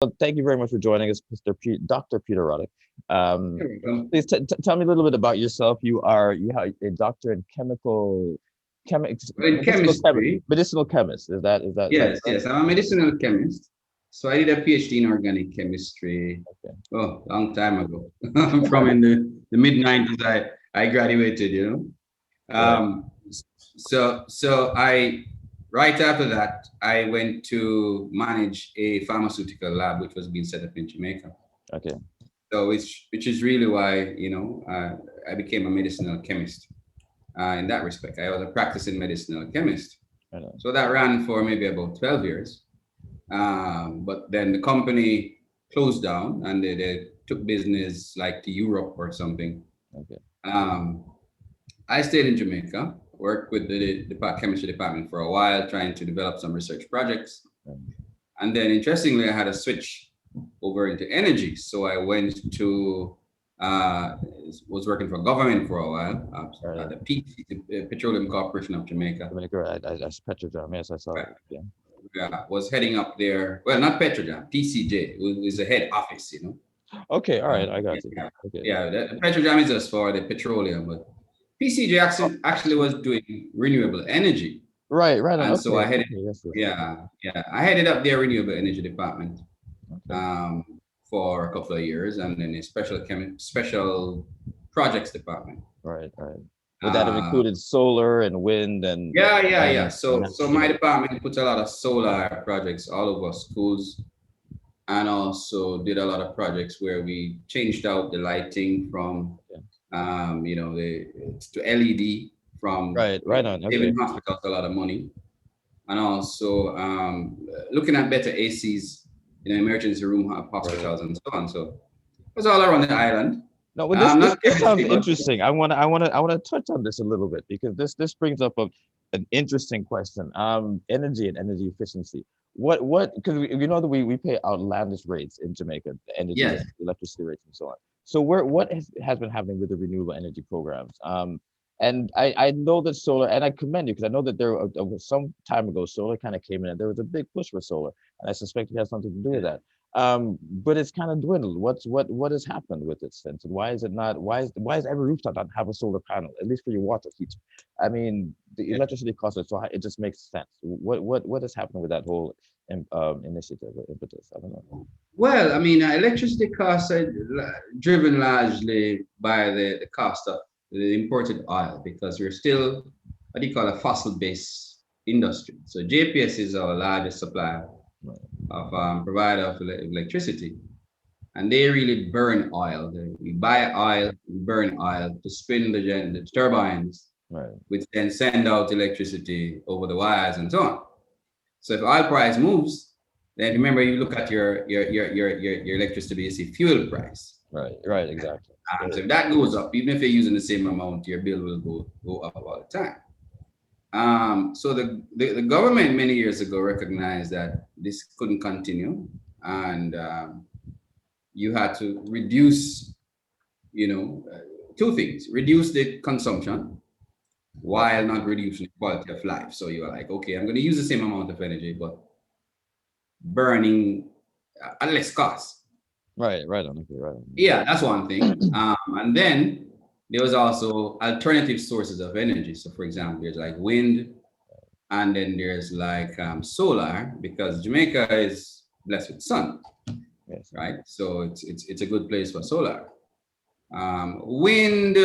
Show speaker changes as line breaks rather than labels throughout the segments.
Well, thank you very much for joining us, Dr. Peter Ruddock.
Here we go.
Please tell me a little bit about yourself. You are a doctor in
Well, in chemistry,
medicinal chemist. Is that
yes,
correct?
yes, I'm a medicinal chemist. So I did a PhD in organic chemistry,
Okay.
oh, long time ago. From in the mid 90s, I graduated, you know.
Right.
So I, right after that, I went to manage a pharmaceutical lab, which was being set up in Jamaica.
Okay.
So which is really why, I became a medicinal chemist. In that respect, I was a practicing medicinal chemist.
Right on.
So that ran for maybe about 12 years. But then the company closed down and they took business like to Europe or something.
Okay.
Um, I stayed in Jamaica, worked with the chemistry department for a while, trying to develop some research projects. And then interestingly, I had a switch over into energy. So I went to, was working for government for a while at the the Petroleum Corporation of Jamaica.
Jamaica, I Petrojam. Yes, I saw
Right.
that. Yeah.
Yeah, was heading up there. Well, not Petrojam, PCJ was the head office, you know.
Okay. All right. I
Yeah,
got you.
yeah,
Okay.
yeah. The Petrojam is just for the petroleum, but PCJ actually was doing renewable energy.
Right. Right on.
And so I
Okay.
headed,
Okay. Yes. Yes.
yeah, I headed up their renewable energy department
Okay.
um, for a couple of years, and then a special projects department.
Right. Right. Would that have
Uh,
included solar and wind and
yeah.
and, and
So my department put a lot of solar projects all over schools, and also did a lot of projects where we changed out the lighting from,
Yeah.
to LED from
Right on. Okay.
saving hospitals a lot of money, and also looking at better ACs in emergency room hospitals and so on. So it was all around the island.
No, well, this
Not
this sounds
chemistry, but
interesting. I wanna touch on this a little bit because this brings up an interesting question. Energy and energy efficiency. What because we know that we pay outlandish rates in Jamaica, the energy
yes.
rates, electricity rates, and so on. So what has been happening with the renewable energy programs? And I know that solar, and I commend you because I know that was some time ago solar kind of came in and there was a big push for solar, and I suspect it has something to do with that. But it's kind of dwindled. What has happened with it since, and why is it not? Why is every rooftop not have a solar panel at least for your water heat? I mean, the electricity costs are so high, it just makes sense. What is happening with that whole initiative or impetus? I don't know.
Well, I mean, electricity costs are driven largely by the cost of the imported oil because we're still what do you call a fossil-based industry. So JPS is our largest supplier
Right.
of provider of electricity, and they really burn oil. We buy oil, we burn oil to spin the turbines,
Right.
which then send out electricity over the wires and so on. So if oil price moves, then remember you look at your electricity, you see fuel price.
Right. Exactly.
So if that goes up, even if you're using the same amount, your bill will go up all the time. So the government many years ago recognized that this couldn't continue, and you had to reduce, two things: reduce the consumption while not reducing the quality of life. So you are like, okay, I'm going to use the same amount of energy, but burning at less cost.
Right on. Okay. Right on.
Yeah, that's one thing. And then there was also alternative sources of energy. So, for example, there's like wind, and then there's like solar, because Jamaica is blessed with sun,
Yes.
right? So it's a good place for solar. Wind,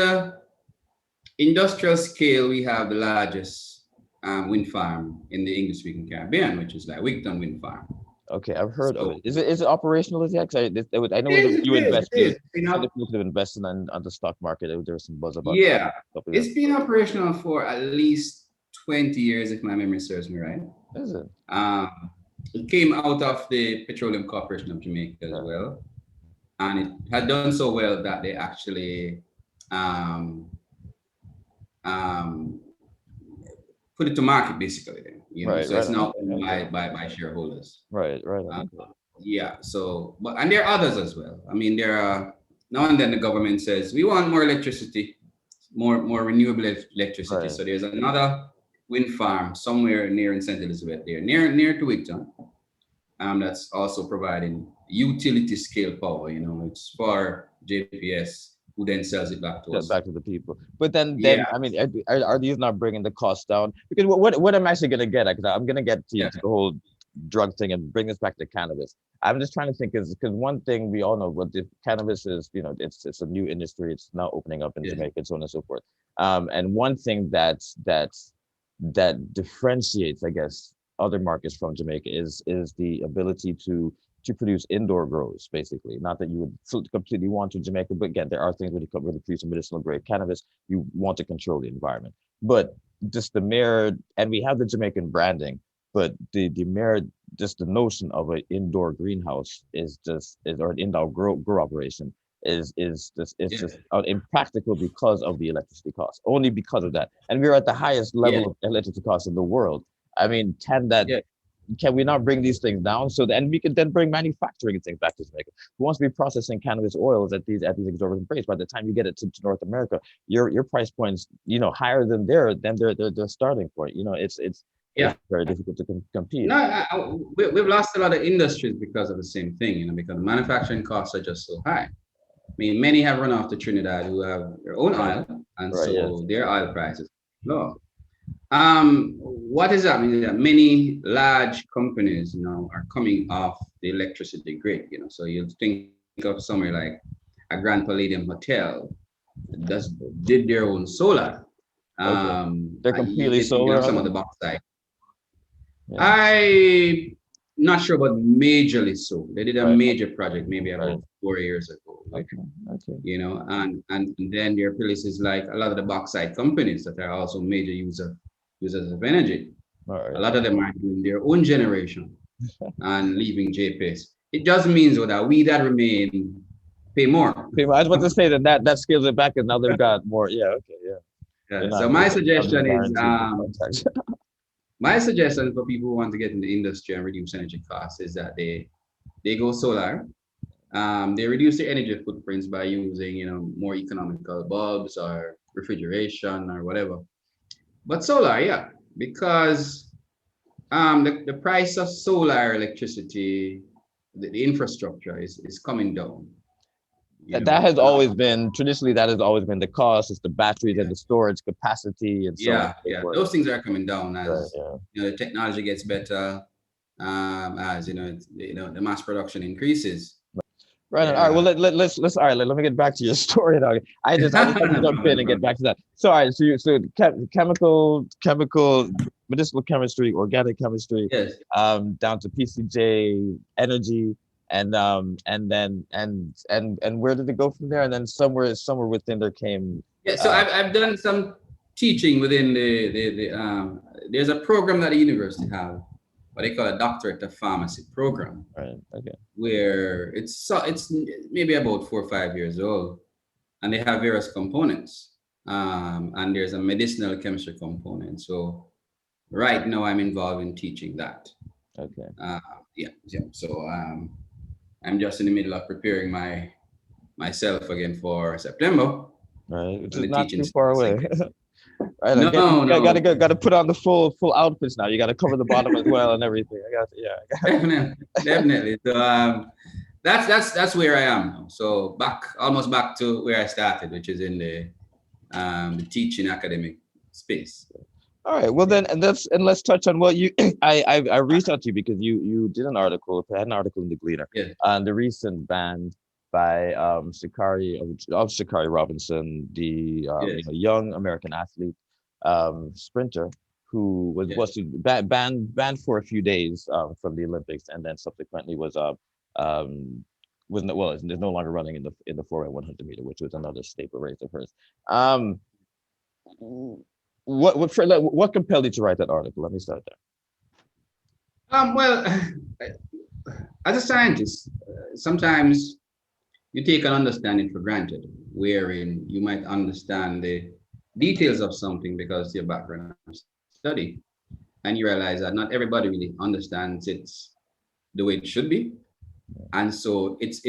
industrial scale, we have the largest wind farm in the English-speaking Caribbean, which is like Wigton Wind Farm.
Okay, I've heard of
So
it. Is it operational as yet? 'Cause I know
it
that
is,
you
it is, it
invested.
is. You
Some
know,
people could have invested on the stock market. There was some buzz about that
yeah,
a couple of years.
it's been operational for at least 20 years, if my memory serves me right.
Is it?
Um, it came out of the Petroleum Corporation of Jamaica as
Yeah.
well, and it had done so well that they actually um, um, put it to market, basically. So
Right
it's
on.
now
Okay.
owned
Okay.
by shareholders.
Right on.
Uh,
Okay.
yeah. So, and there are others as well. I mean, there are now and then the government says we want more electricity, more renewable electricity.
Right.
So there's another wind farm somewhere near in St. Elizabeth, there near to Wigton, that's also providing utility scale power. It's for JPS, who then sells it back to
Get
us.
back to the people. But then
Yeah,
I mean, are these not bringing the cost down? Because what I'm actually gonna get at, because I'm gonna get
yeah,
to the whole drug thing and bring this back to cannabis. I'm just trying to think is because one thing we all know what the cannabis is, it's a new industry. It's now opening up in
yeah,
Jamaica and so on and so forth. And one thing that differentiates, I guess, other markets from Jamaica is the ability to produce indoor grows, basically. Not that you would completely want to Jamaica, but again, there are things when you come really produce medicinal grade cannabis, you want to control the environment. But just the mere, and we have the Jamaican branding, but the mere, just the notion of an indoor greenhouse or an indoor grow operation is just it's
yeah,
just impractical because of the electricity costs. Only because of that, and we're at the highest
yeah,
level of electricity costs in the world. I mean,
yeah.
can we not bring these things down so that, and we can then bring manufacturing things back to Jamaica? Who wants to be processing cannabis oils at these exorbitant rates? By the time you get it to North America, your price points, higher than their starting point. It's
Yeah.
very difficult to compete.
No, we've lost a lot of industries because of the same thing, because manufacturing costs are just so high. I mean, many have run off to Trinidad who have their own
Right,
oil, and
right, yeah,
so their oil prices are low. What is happening is that many large companies now are coming off the electricity grid. So you think of somewhere like a Grand Palladium Hotel that did their own solar.
okay. They're completely solar, are
Some of
they?
the backside.
Yeah,
I not sure, but majorly so. They did a
right,
major project maybe
right.
about 4 years ago,
Okay, okay,
and then there are places like a lot of the bauxite companies that are also major users of energy.
all
A
right.
lot of them are doing their own generation and leaving JPS. It just means though that we that remain pay more.
Okay, well, I was about to say that scales it back, and now they've got more. Yeah, okay, yeah. They're
Yeah. So
not
my
under
suggestion is
guaranteed the contract.
my suggestion for people who want to get in the industry and reduce energy costs is that they go solar. They reduce their energy footprints by using, more economical bulbs or refrigeration or whatever. But solar, yeah, because the price of solar electricity, the infrastructure is coming down. You
That
know,
has always been traditionally that has always been the cost. It's the batteries and
yeah,
the storage capacity and so on and
yeah,
so
yeah.
forth.
Those things are coming down
Right,
as
yeah.
the technology gets better, as the mass production increases.
Right. All right. Well,
Yeah,
let's all right. Let me get back to your story, dog. I just have to
no
jump in
problem,
and
bro.
get back to that. So, all right. So chemical, medicinal chemistry, organic chemistry,
Yes.
down to PCJ, energy, and where did it go from there? And then somewhere within there came,
Yeah, so
uh,
I've done some teaching within there's a program that the university have, what they call a doctorate of pharmacy program,
right. Okay.
where it's maybe about 4 or 5 years old, and they have various components. And there's a medicinal chemistry component. So right now I'm involved in teaching that.
Okay.
Uh, yeah, yeah. So I'm just in the middle of preparing myself again for September
Right. Which
when
is
the
not
teaching
too far
starts
away.
again.
Right, I
No,
get you got
no,
got to put on the full outfits now. You got to cover the bottom as well and everything. I got yeah.
definitely, definitely. So that's where I am now. So almost back to where I started, which is in the teaching academic space.
All right. Well
Yeah.
then, and let's touch on what you. I reached out to you because you did an article, had an article in the Gleaner
Yeah.
on the recent ban by Sha'Carri Robinson, the
Yes.
young American athlete, sprinter who
Yeah.
was banned for a few days from the Olympics, and then subsequently um was no, well is no longer running in the 4x100 meter, which was another staple race of hers. Um, what compelled you to write that article? Let me start there.
Well, as a scientist, sometimes you take an understanding for granted, wherein you might understand the details of something because your background of study, and you realize that not everybody really understands it the way it should be, and so it's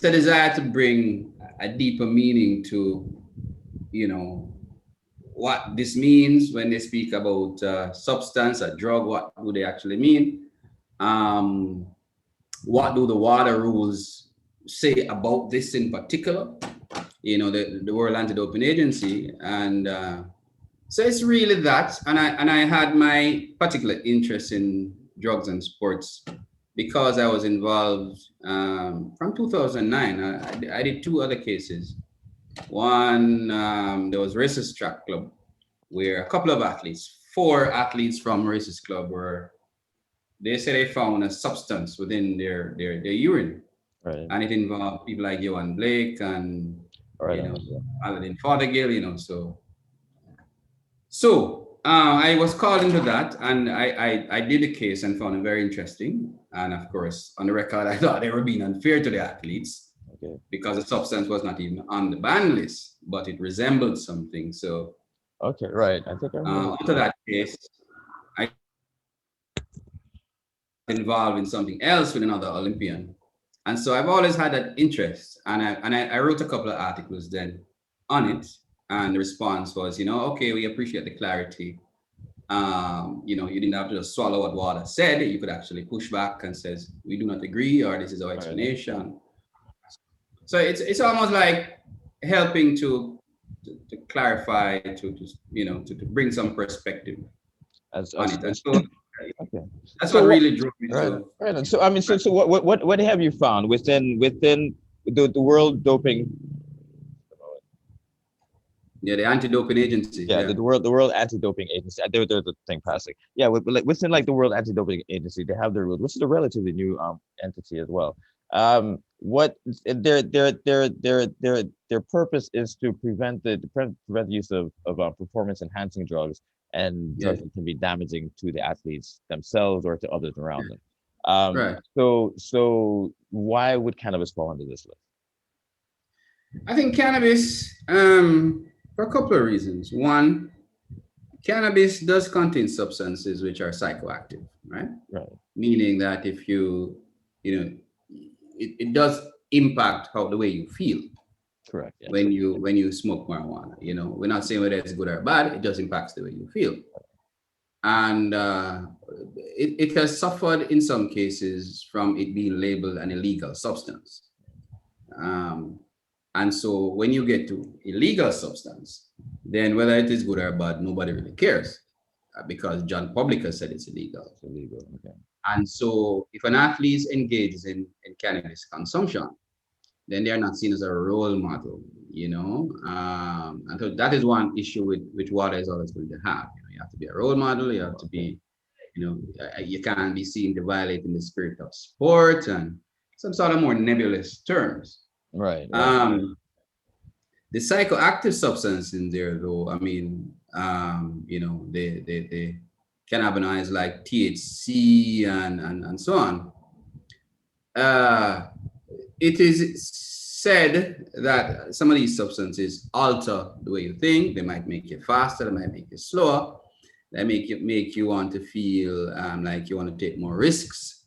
a desire to bring a deeper meaning to you know what this means when they speak about substance, a drug, what do they actually mean? Um, what do the water rules say about this in particular? The World Anti-Doping Agency, and so it's really that. And I had my particular interest in drugs and sports because I was involved from 2009. I did two other cases. One, there was Racist Track Club, where a couple of athletes, four athletes from Racist Club, were they said they found a substance within their urine,
Right.
and it involved people like Johan Blake and
Right.
Aladdin Fothergill. So I was called into that, and I did the case and found it very interesting. And of course, on the record, I thought they were being unfair to the athletes.
Okay.
Because the substance was not even on the ban list, but it resembled something. So
Okay. Right. I think I remember.
after that case, I got involved in something else with another Olympian. And so I've always had that interest. And I wrote a couple of articles then on it. And the response was, okay, we appreciate the clarity. You didn't have to just swallow what water said. You could actually push back and says, we do not agree, or this is our explanation. So it's almost like helping to clarify, to bring some perspective on it. And so
Okay.
that's
So
what
what,
really drove me
right.
to.
Right. And so I mean, so what have you found within the World Doping?
Yeah, the anti-doping agency.
Yeah,
Yeah.
the World Anti-Doping Agency. They're the thing plastic. Yeah, within like the World Anti-Doping Agency, they have their rules, which is a relatively new entity as well. What their purpose is to prevent the use of performance enhancing drugs and
Yeah.
drugs that can be damaging to the athletes themselves or to others around them.
Right.
So why would cannabis fall under this list?
I think cannabis, for a couple of reasons. One, cannabis does contain substances which are psychoactive, right?
Right.
Meaning that if it does impact the way you feel.
Correct. Yes.
when you smoke marijuana. We're not saying whether it's good or bad. It just impacts the way you feel, and it has suffered in some cases from it being labeled an illegal substance. And so when you get to illegal substance, then whether it is good or bad, nobody really cares, because John Public has said it's illegal.
It's illegal. Okay.
And so if an athlete engages in cannabis consumption, then they are not seen as a role model, and so that is one issue with water is always going to have. You have to be a role model. You have to be, you can't be seen to violating the spirit of sport and some sort of more nebulous terms.
Right.
The psychoactive substance in there, though, I mean, the cannabinoids like THC and so on. It is said that some of these substances alter the way you think. They might make you faster. They might make you slower. They make you want to feel like you want to take more risks.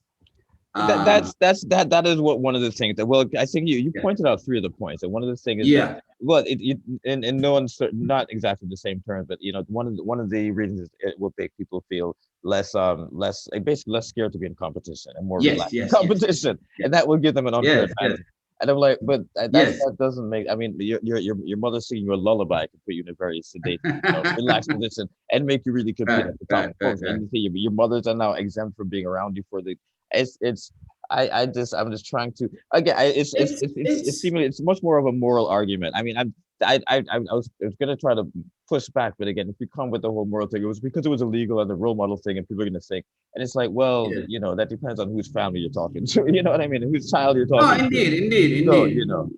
That is what one of the things that, well, I think you pointed out three of the points, and one of the things is that, well, it in no uncertain, not exactly the same terms, but one of the reasons is it will make people feel basically less scared to be in competition and more relaxed in competition, and that will give them an unfair advantage. And I'm like, but that doesn't make. I mean, your mother singing you a lullaby can put you in a very sedate, relaxed position and make you really compete at the top of the and you see your mothers are now exempt from being around you for the. I'm just trying to again. It's seemingly it's much more of a moral argument. I mean, I was gonna try to push back, but again, if you come with the whole moral thing, it was because it was illegal and the role model thing, and people are gonna think, and it's like, well, that depends on whose family you're talking to. You know what I mean? Whose child you're talking
to. Indeed.
So,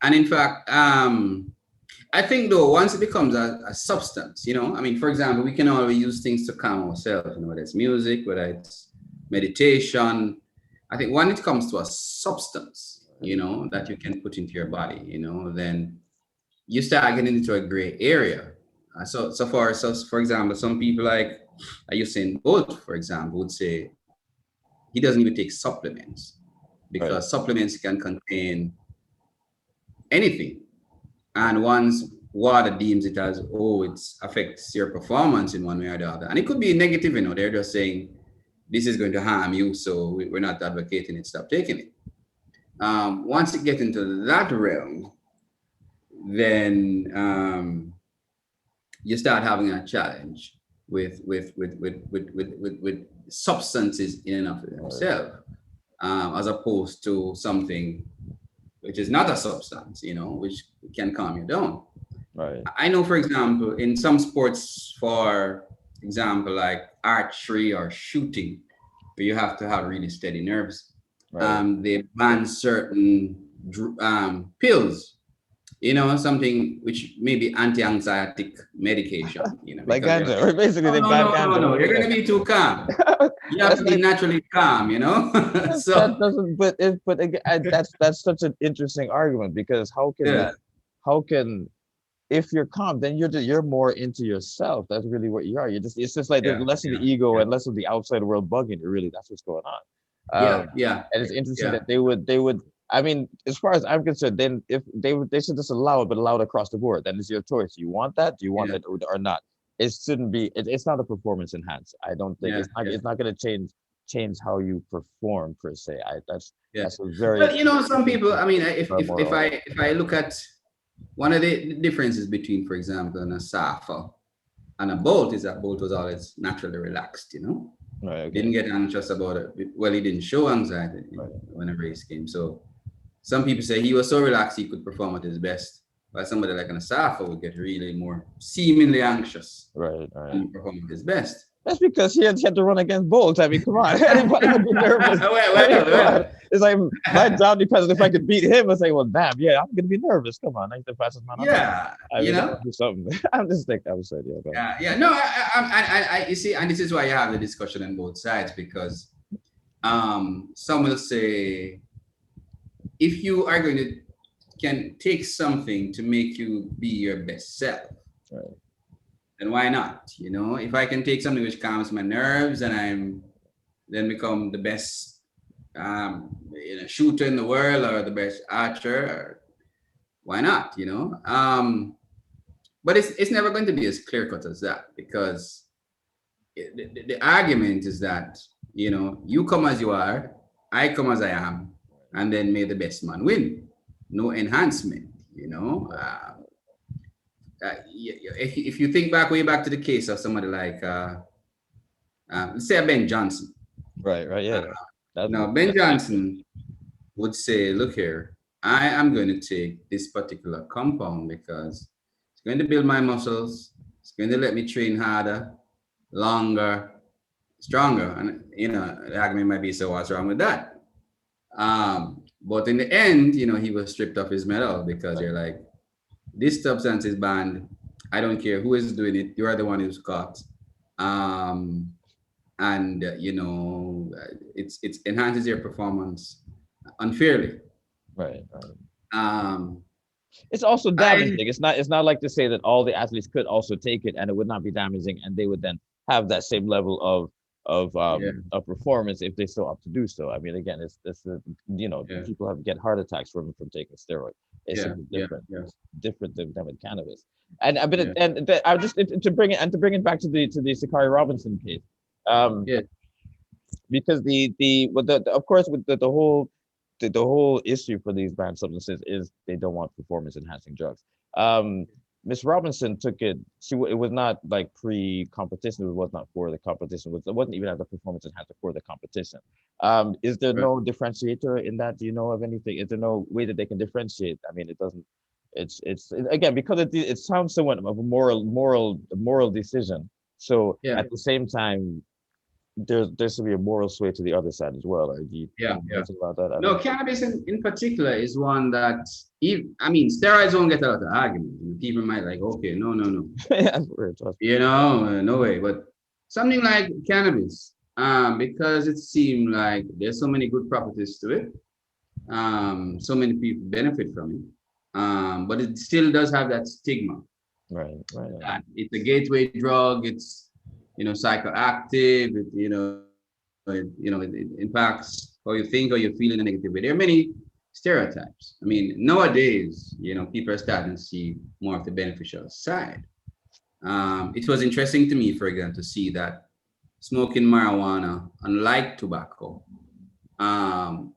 and in fact, I think though once it becomes a substance, I mean, for example, we can always use things to calm ourselves, whether it's music, whether it's meditation. I think when it comes to a substance, that you can put into your body, then you start getting into a gray area. So for example, some people like Usain Bolt, for example, would say he doesn't even take supplements because supplements can contain anything. And once water deems it as, oh, it affects your performance in one way or the other. And it could be negative, they're just saying this is going to harm you, so we're not advocating it, stop taking it. Once you get into that realm, then you start having a challenge with substances in and of themselves, as opposed to something which is not a substance, which can calm you down.
Right.
I know, for example, in some sports, for example, like archery or shooting, where you have to have really steady nerves,
Right.
they ban certain pills, something which may be anti-anxiety medication,
Like
because they're like,
ganja, or basically
no,
they
no,
ban
no, no,
ganja
no,
over
you're going
there.
to be too calm. You have
That's
to be
like
naturally calm,
that
So,
doesn't. But again, that's such an interesting argument because how can
yeah,
that? How can if you're calm, then you're more into yourself. That's really what you are. It's just like there's
yeah,
less of the
yeah,
ego
yeah,
and less of the outside world bugging you. Really, that's what's going on.
yeah, yeah,
And it's interesting
yeah,
that they would. I mean, as far as I'm concerned, then if they should just allow it, but allow it across the board. Then it's your choice. You want that? Do you want
yeah,
that or not? It shouldn't be. It's not a performance enhancer. I don't think
yeah,
it's not.
yeah.
It's not going to change how you perform per se.
Yeah.
That's a very
Well, some people, I mean,
moral.
if I look at one of the differences between, for example, an Asafa and a Bolt is that Bolt was always naturally relaxed.
Right.
Didn't
Okay.
get anxious about it. Well, he didn't show anxiety
Right.
when a race came. So some people say he was so relaxed he could perform at his best. While somebody like an Asafa would get really more seemingly anxious
Right. Right.
and perform at his best.
That's because he had to run against Bolt. I mean, come on. Anybody would be nervous. I mean, come on. It's like my job depends on if I could beat him. I say, well, damn, yeah, I'm gonna be nervous. Come on, I ain't the fastest man on earth.
Yeah,
I mean, I gotta do something. I'm just like I was saying, yeah,
yeah, yeah. No, you see, and this is why you have the discussion on both sides, because some will say if you are going to can take something to make you be your best self,
right.
then why not? If I can take something which calms my nerves and I'm then become the best shooter in the world or the best archer, why not? But it's never going to be as clear cut as that, because the argument is that you come as you are, I come as I am, and then may the best man win. No enhancement. If you think back way back to the case of somebody like let's say Ben Johnson.
Right. Right. Yeah.
Now Ben Johnson would say, look here, I am going to take this particular compound because it's going to build my muscles, it's going to let me train harder, longer, stronger. And the argument might be, so what's wrong with that? But in the end, he was stripped of his medal because you're like, this substance is banned. I don't care who is doing it. You are the one who's caught. And it enhances your performance unfairly.
Right. Right.
Um,
It's also
I
damaging. It's not like to say that all the athletes could also take it and it would not be damaging and they would then have that same level
yeah,
of performance if they still opt to do so. I mean, again, it's
yeah,
people get heart attacks from taking steroid. It's
yeah,
simply
yeah,
different.
yeah,
It's different than with cannabis. And I but
yeah,
I just to bring it back to the Sha'Carri Robinson case. Um,
yeah,
because the of course with the whole issue for these banned substances is they don't want performance enhancing drugs. Miss Robinson took it. It was not like pre-competition. It was not for the competition. It wasn't even as a performance enhancer for the competition. Is there
right.
no differentiator in that? Do you know of anything? Is there no way that they can differentiate? I mean, it doesn't. Again because it sounds somewhat of a moral decision. So
Yeah,
at the same time, there should be a moral sway to the other side as well. Or do you
yeah,
know
yeah.
anything about that? I
No,
don't.
cannabis in particular is one that, I mean, steroids don't get a lot of argument. People might like, okay, no, no, no,
Yeah, that's weird. Trust
no way. But something like cannabis, because it seemed like there's so many good properties to it, so many people benefit from it, but it still does have that stigma.
me. Right, right,
It's a gateway drug. It's psychoactive. It impacts how you think or you feel in a negative way. There are many stereotypes. I mean, nowadays, people are starting to see more of the beneficial side. It was interesting to me, for example, to see that smoking marijuana, unlike tobacco, um,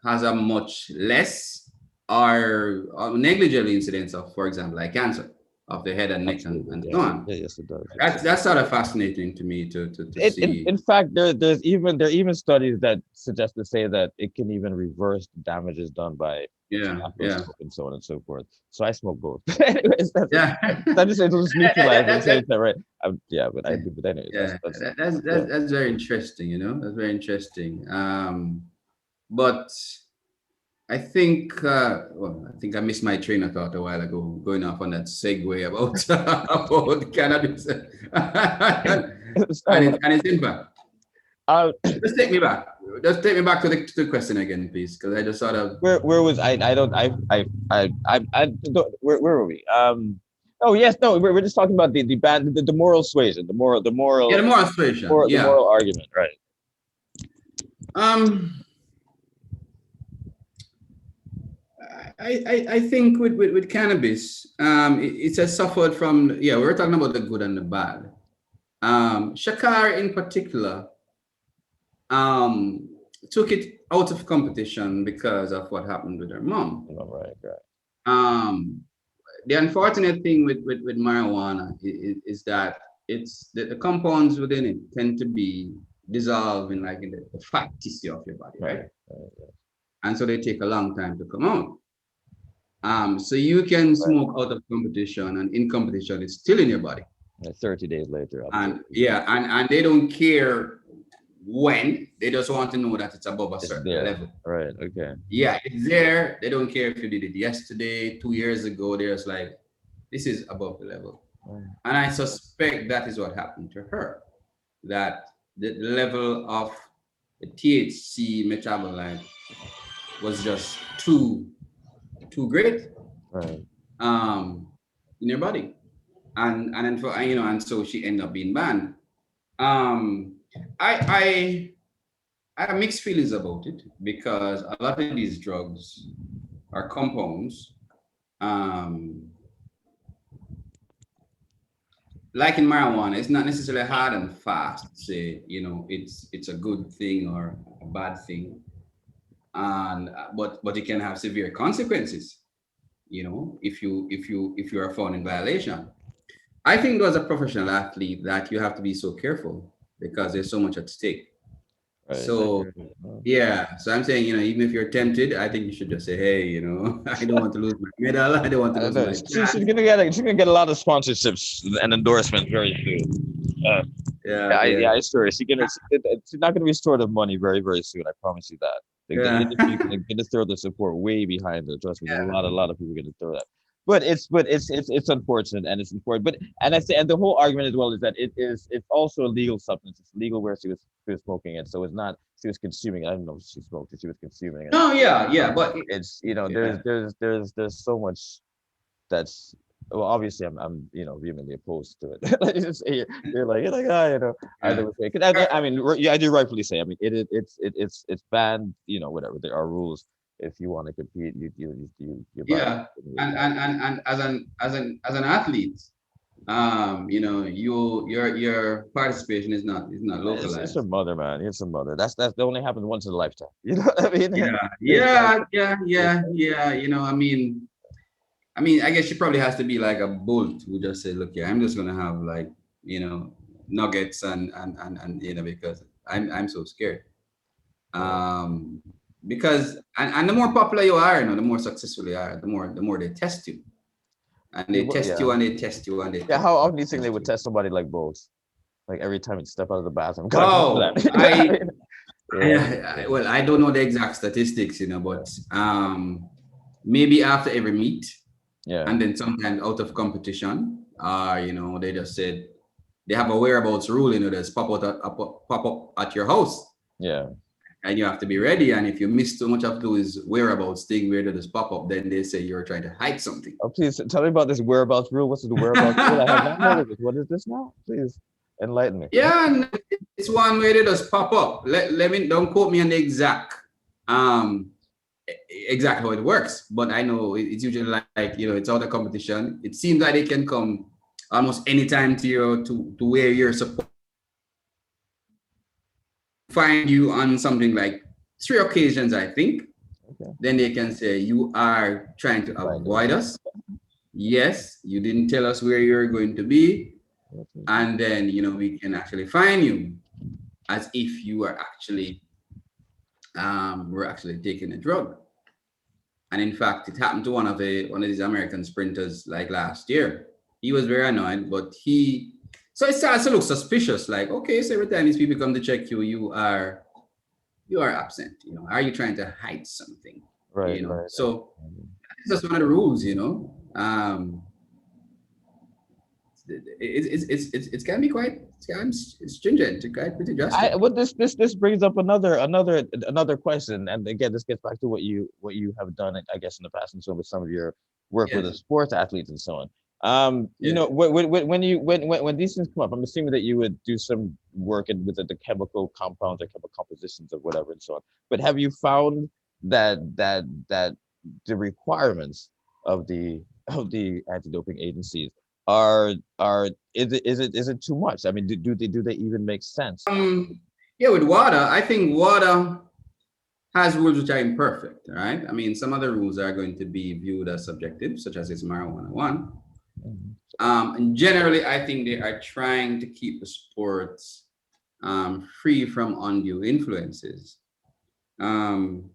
has a much less or negligible incidence of, for example, like cancer of the head and neck
Absolutely.
and
Yeah.
so on.
Yeah, yes, it does. Yes,
That's sort of fascinating to me to
in
see.
fact, there are even studies that suggest to say that it can even reverse damages done by
Yeah,
tobacco
yeah,
smoke and so on and so forth. So I smoke both. Anyways,
yeah.
I'm just saying it'll just neutralize it.
that,
Say that right. Yeah, but I
that,
do. But anyways,
yeah,
yeah.
that's very interesting. That's very interesting. But I think, I think I missed my train of thought a while ago, going off on that segue about about cannabis
Sorry about
and its impact.
uh,
Just take me back. Just take me back to the question again, please, because I just sort of.
where was I don't I don't, where were we? Oh yes, no, we're just talking about the bad the moral suasion,
Yeah, the moral situation.
the
Yeah.
moral argument, right?
Um, I think with cannabis, it has suffered from, yeah, we're talking about the good and the bad. Sha'Carri in particular um, took it out of competition because of what happened with her mom.
Oh, right.
Um, the unfortunate thing with marijuana is that it's the compounds within it tend to be dissolved in like in the fat tissue of your body, right?
Right.
And so they take a long time to come out. So you can
Right.
smoke out of competition, and in competition, it's still in your body.
And 30 days later,
And
absolutely.
yeah, and they don't care when, they just want to know that it's above a
It's
certain
there.
level.
Right. Okay.
Yeah, it's there. They don't care if you did it yesterday, 2 years ago. They're just like, this is above the level.
Right.
And I suspect that is what happened to her. That the level of the THC metabolite was just too great
Right.
in your body. And then and so she ended up being banned. Um I I have mixed feelings about it because a lot of these drugs are compounds. Um, like in marijuana, it's not necessarily hard and fast to say, it's a good thing or a bad thing. And but it can have severe consequences, if you are found in violation. I think as a professional athlete that you have to be so careful because there's so much at stake.
Right.
So yeah, so I'm saying, even if you're tempted, I think you should just say, hey, I don't want to lose my medal. I don't want to
I
lose
know.
my
She's
chance.
gonna get a lot of sponsorships and endorsements very soon.
Yeah, yeah,
I swear she's not gonna be short of money very, very soon. I promise you that. The
yeah,
industry gonna throw the support way behind it. Trust me, there's
yeah,
a lot of people gonna throw that. But it's unfortunate and it's important. But and I say and the whole argument as well is that it's also a legal substance. It's legal where she was smoking it, so it's not she was consuming it. I don't know if she smoked it. She was consuming it.
no, yeah, yeah, but
It's
yeah,
there's so much that's well obviously I'm vehemently opposed to it. Like, you're like
yeah,
either way. 'Cause I mean yeah I do rightfully say I mean it's banned whatever there are rules if you want to compete you buy
yeah, and as an athlete, your participation is not
it's her
localized.
mother, man. It's her mother. That's only happens once in a lifetime. You know what I mean?
Yeah,
It's like
yeah, yeah, yeah, yeah. I mean, I guess she probably has to be like a bolt who just say, look, yeah, I'm just gonna have like, you know, nuggets and because I'm so scared. Um, because and the more popular you are, the more successful you are, the more they test you. And they test
yeah
you and they test you and they
yeah. How often do you think they
test
would
you.
test somebody like Bose? Like every time you step out of the bathroom, gotta go for
Oh,
that. Yeah,
well, I don't know the exact statistics, but maybe after every meet,
yeah,
and then sometimes out of competition, they just said they have a whereabouts rule, that's pop up at your house,
yeah.
and you have to be ready. And if you miss too much of those whereabouts thing where they just pop up, then they say you're trying to hide something.
Oh, please tell me about this whereabouts rule. What's the whereabouts rule? I have not heard of this. What is this now? Please enlighten me.
Yeah, and it's one way they just pop up. Let me don't quote me on the exact exactly how it works. But I know it's usually like, it's all the competition. It seems like they can come almost anytime to to where you're supposed to find you on something like 3 occasions, I think.
Okay.
Then they can say you are trying to
Right.
avoid us. Yes, you didn't tell us where you're going to be.
Okay.
And then, we can actually fine you as if you are actually were actually taking a drug. And in fact, it happened to one of these American sprinters like last year. He was very annoyed, but so it starts to look suspicious. Like, okay, so every time these people come to check you, you are absent. Are you trying to hide something?
Right. Right.
So it's just one of the rules. It's can be quite stringent, quite pretty drastic.
Well, this brings up another question, and again, this gets back to what you have done, I guess, in the past, and so with some of your work with the
Yes.
sports athletes and so on.
Yes.
When these things come up, I'm assuming that you would do some work with the chemical compounds or chemical compositions of whatever and so on. But have you found that the requirements of the anti-doping agencies are is it too much? I mean, do they even make sense?
Yeah, with water, I think water has rules which are imperfect, right? I mean, some other rules are going to be viewed as subjective, such as this marijuana one.
Mhm.
And generally, I think they are trying to keep the sports free from undue influences. Um,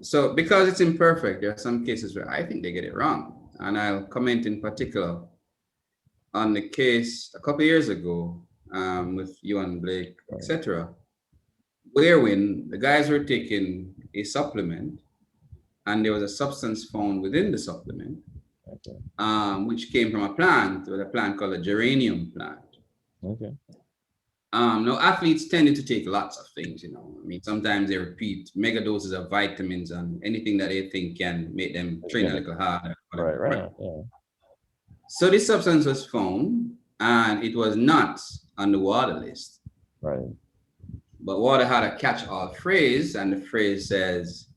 so because it's imperfect, there are some cases where I think they get it wrong. And I'll comment in particular on the case a couple years ago with you and Blake, etc., wherein the guys were taking a supplement and there was a substance found within the supplement,
Okay.
which came from a plant, with a plant called a geranium plant.
Okay.
Now, athletes tended to take lots of things. I mean, sometimes they repeat mega doses of vitamins and anything that they think can make them train a
Yeah.
little harder.
Right.
Whatever.
Right. Yeah.
So this substance was found and it was not on the water list.
Right.
But water had a catch-all phrase, and the phrase says,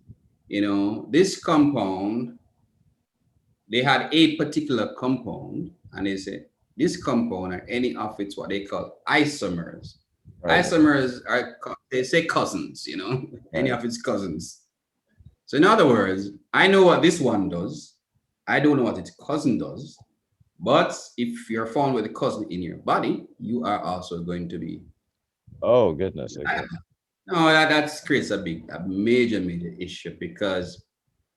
this compound, they had a particular compound, and they said, this compound or any of its what they call isomers.
Right.
Isomers are, they say cousins, any
Right.
of its cousins. So in other words, I know what this one does. I don't know what its cousin does. But if you're found with a cousin in your body, you are also going to be.
Oh goodness. Okay.
No, that creates a major issue because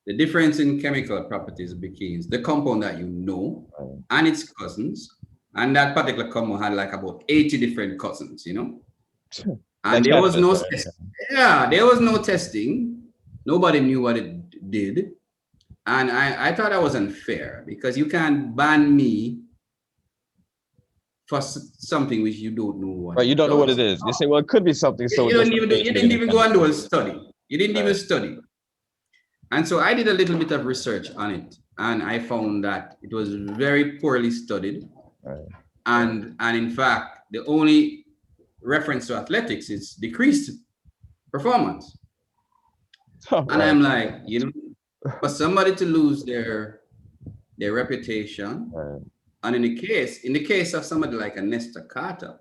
the difference in chemical properties begins the compound that
Right.
and its cousins, and that particular compound had like about 80 different cousins, and
Like
there was
cannabis,
no
right?
there was no testing. Nobody knew what it did, and I thought that was unfair because you can't ban me for something which you don't know what
Right. You
it
don't know what
does.
it is. You say, well, it could be something, so
You
just
don't
in
even
case
you
we give
didn't
it
even go and do a study. You didn't even
Right.
study. And so I did a little bit of research on it, and I found that it was very poorly studied.
Right.
And in fact, the only reference to athletics is decreased performance. And
Right.
I'm like, for somebody to lose their reputation,
Right.
and in the case of somebody like a Nestor Carter,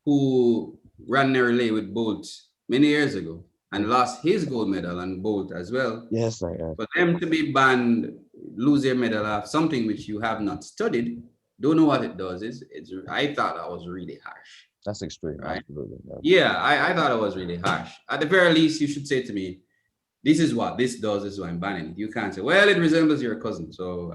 who ran the relay with Bolt many years ago and lost his gold medal on Bolt as well.
Yes. Right.
For them to be banned, lose their medal off something which you have not studied, don't know what it does. I thought that was really harsh.
That's extreme.
Right?
Absolutely.
Yeah, I thought it was really harsh. At the very least, you should say to me, this is what this does, this is why I'm banning it. You can't say, well, it resembles your cousin. So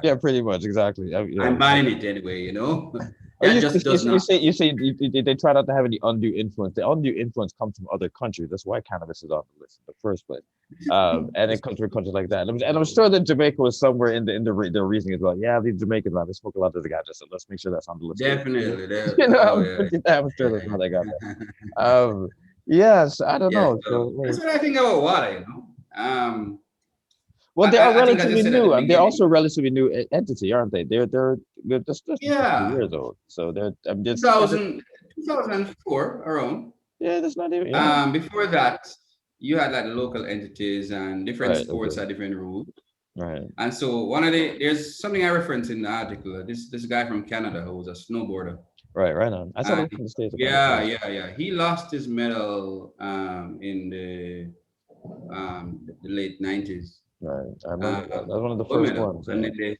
Yeah. Pretty much. Exactly. Yeah.
I'm banning it anyway,
Oh,
That just does not.
they try not to have any undue influence. The undue influence comes from other countries. That's why cannabis is on the list in the first place. And it comes from countries like that. And I'm sure that Jamaica was somewhere the reasoning as well. Yeah, the Jamaicans, man, they smoke a lot of the ganja, so let's make sure that's on the list.
Definitely.
I'm pretty damn sure that's how they got that. Yes, I don't know. So,
That's what I think about water,
well, they are
I think I
relatively
just said at the
new. They're
beginning.
also a relatively new entity, aren't they? They're just a couple
Yeah.
years old. So they're
2004 around.
yeah, that's not even yeah.
Before that, you had like the local entities and different
Right.
sports
Okay.
had different rules.
Right.
And so there's something I referenced in the article. This guy from Canada who was a snowboarder.
Right. Right on. I thought it
And
was from the States, if I'm not
yeah,
mistaken.
yeah, yeah. He lost his medal in the late 90s.
Right. I remember that. That was one of the
Gold
first
medal.
ones.
And
Yeah.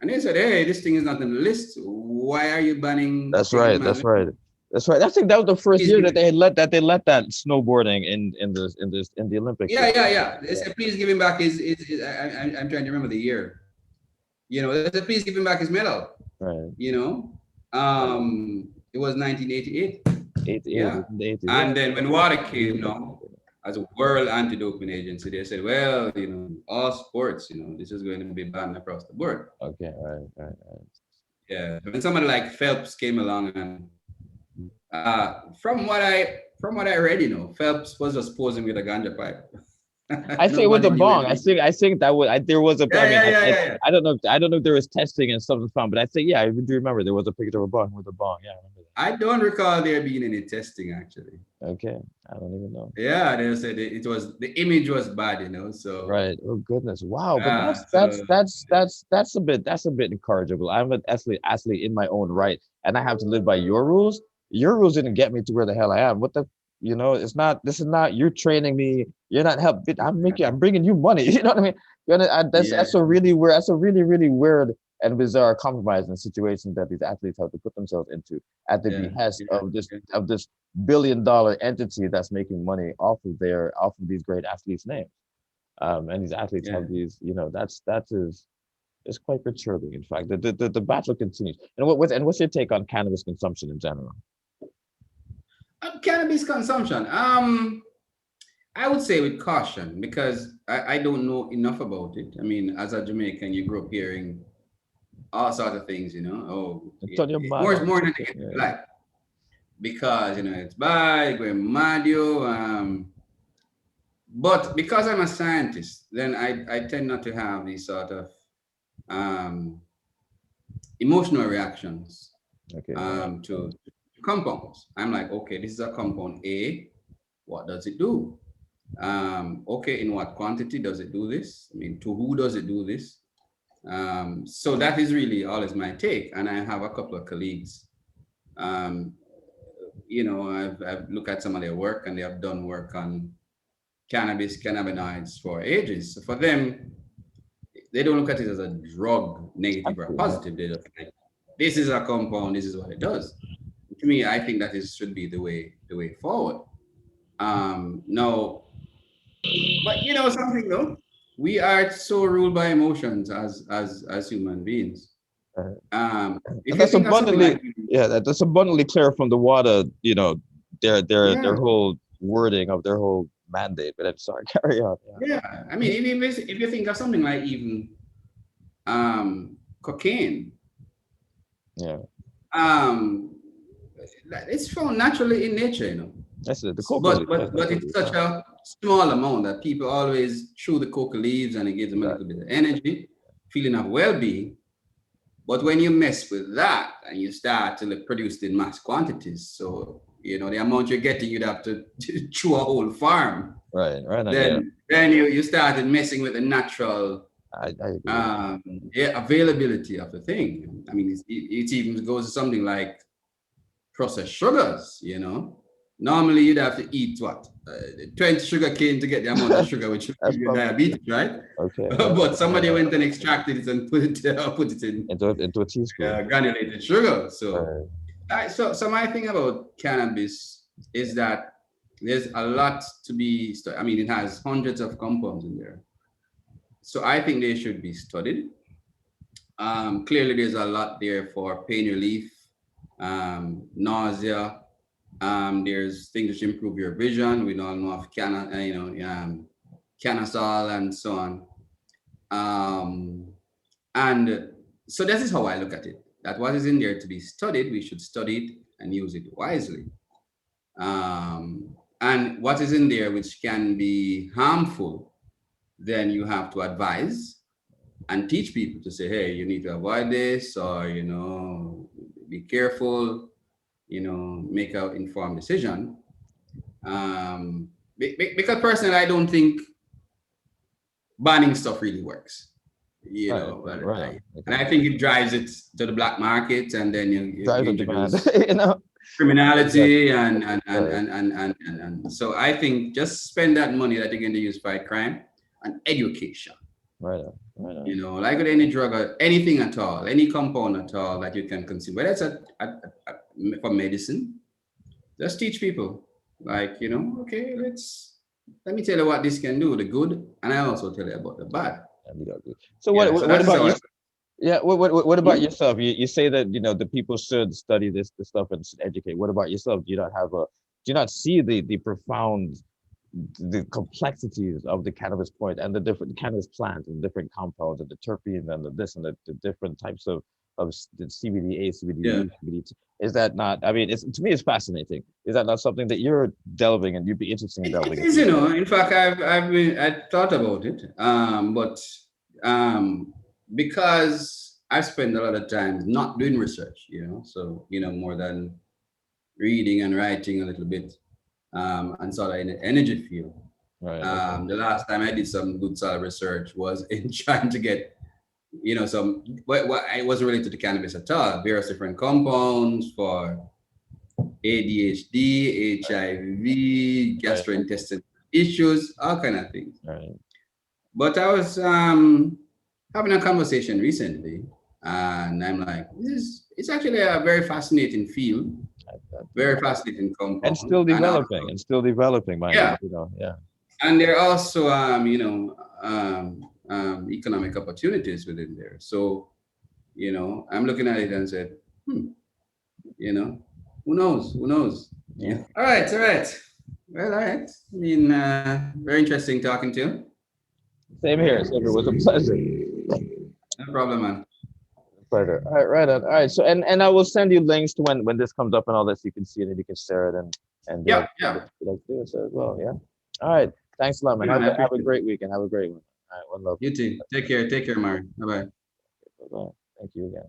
they said, hey, this thing is not on the list. Why are you banning
That's
taking the
right.
man?
That's right. That's right. I think that was the first
Please
year
give
that
it.
they let that snowboarding in the Olympics.
Yeah, yeah, yeah. They
Yeah.
said, please give him back I'm trying to remember the year. They said, please give him back his medal.
Right.
You know, it was 1988.
Yeah, it
Yeah.
was in the 80s. Yeah.
And then when water
Really
came
back
now, as a world anti-doping agency, they said, well, all sports, this is going to be banned across the board.
okay. Right. Right.
Yeah. When somebody like Phelps came along and from what I read, Phelps was just posing with a ganja pipe.
I think with the
Nobody knew
bong,
anything.
I think that was there was a.
Yeah,
I mean,
yeah, yeah, yeah, yeah.
I don't know if there was testing and stuff was found, but I think I do remember there was a picture of a bong with a bong. Yeah, I remember
I don't recall there being any testing actually.
that. Okay, I don't even know.
Yeah, they said it was the image was bad, so
Right. Oh goodness. Wow. But
so
that's a bit incorrigible. I'm an athlete in my own right, and I have to live by your rules. Your rules didn't get me to where the hell I am. What the it's not. This is not. You're training me. You're not helping. I'm bringing you money. You know what I mean?
yeah,
That's a really weird. That's a really really weird and bizarre compromise in situations that these athletes have to put themselves into at the
yeah,
behest
yeah, yeah,
of this billion-dollar entity that's making money off of these great athletes' names. And these athletes
yeah.
have these, that is it's quite perturbing. In fact, the battle continues. And what's your take on cannabis consumption in general?
Cannabis consumption. I would say with caution because I don't know enough about it. I mean, as a Jamaican, you grew up hearing all sorts of things, Oh,
It's on your mind all
more
the
than
time.
it
Yeah,
like because it's bad, going mad you. But because I'm a scientist, then I tend not to have these sort of um, emotional reactions
okay, right.
to compounds. I'm like, okay, this is a compound A. What does it do? Okay, in what quantity does it do this? I mean, to who does it do this? So that is really always my take. And I have a couple of colleagues. Um, I've looked at some of their work and they have done work on cannabis, cannabinoids for ages. So for them, they don't look at it as a drug, negative or
Absolutely.
positive. They just like, this is a compound, this is what it does. To me, I think that should be the way forward. Now, but something though, we are so ruled by emotions as human beings. If
And
you
that's
think of something
abundantly,
like
yeah, that's abundantly clear from the water, their
yeah,
whole wording of their whole mandate. But I'm sorry, carry on.
yeah. I mean, if you think of something like even cocaine,
Yeah,
um, it's found naturally in nature.
that's it. The coca
But
leaf.
but
Yes,
but
absolutely.
it's such a small amount that people always chew the coca leaves and it gives them a little
Exactly.
bit of energy, feeling of well-being. But when you mess with that and you start to produce it in mass quantities, so the amount you're getting, you'd have to chew a whole farm.
Right. Right. Yeah.
Then you started messing with the natural
I agree.
availability of the thing. I mean, it even goes to something like processed sugars. Normally you'd have to eat what 20 sugar cane to get the amount of sugar which
That's
give you
probably
diabetes, right?
okay.
But somebody went and extracted it and put it in
Into a teaspoon.
granulated sugar. So
Right.
so my thing about cannabis is that there's a lot to be I mean, it has hundreds of compounds in there, so I think they should be studied. Clearly there's a lot there for pain relief, nausea. There's things which improve your vision. We all know of Canasol and so on. And so this is how I look at it. That what is in there to be studied, we should study it and use it wisely. And what is in there which can be harmful, then you have to advise and teach people to say, hey, you need to avoid this, or be careful, make an informed decision. because personally, I don't think banning stuff really works. You
Right,
know, but
right.
and I think it drives it to the black market, and then
Drives
you
up demand,
introduce
you know. Exactly.
criminality
Right,
and so I think just spend that money that you're going to use to fight crime on education.
right, right.
You know, like with any drug or anything at all, any compound at all that you can consume, whether it's for medicine, just teach people, like, okay, let me tell you what this can do, the good, and I also tell you about the bad.
And we don't agree. So
Yeah, so
what
that's
about
how
you? Yeah, what about
Hmm?
yourself? You say that the people should study this stuff and should educate. What about yourself? Do you not see the profound the complexities of the cannabis point and the different cannabis plants and different compounds and the terpenes and the this and the different types of the CBDA,
Yeah.
CBDE, CBD? Is that not? I mean, it's to me, it's fascinating. Is that not something that you're delving and you'd be interested in
It
delving
is,
into yourself?
in fact, I thought about it, but because I spend a lot of time not doing research, so more than reading and writing a little bit, and sort of in the energy field.
Right. Okay.
The last time I did some good solid research was in trying to get, some what it wasn't related to cannabis at all. Various different compounds for ADHD, HIV,
Right.
gastrointestinal issues, all kind of things.
Right.
But I was having a conversation recently, and I'm like, it's actually a very fascinating field,
Yeah.
very fascinating
And
compound,
still developing, mind you.
yeah,
Yeah.
and there are also economic opportunities within there. So I'm looking at it and said, you know, who knows? Who knows?
Yeah.
All right, all right. Well, all right. I mean, very interesting talking to you.
Same here. Same here. It was a pleasure.
No problem, man.
Pleasure. All right, right on. All right. So and I will send you links to when this comes up and all this. You can see it and you can share it and
Yeah, yeah.
like do it as well. Yeah. All right. Thanks a lot, man.
You know, I
Have a
appreciate it.
great weekend. Have a great one. All right. One love.
You too. Take care. Take care, Mari. Bye bye.
Bye bye. Thank you again.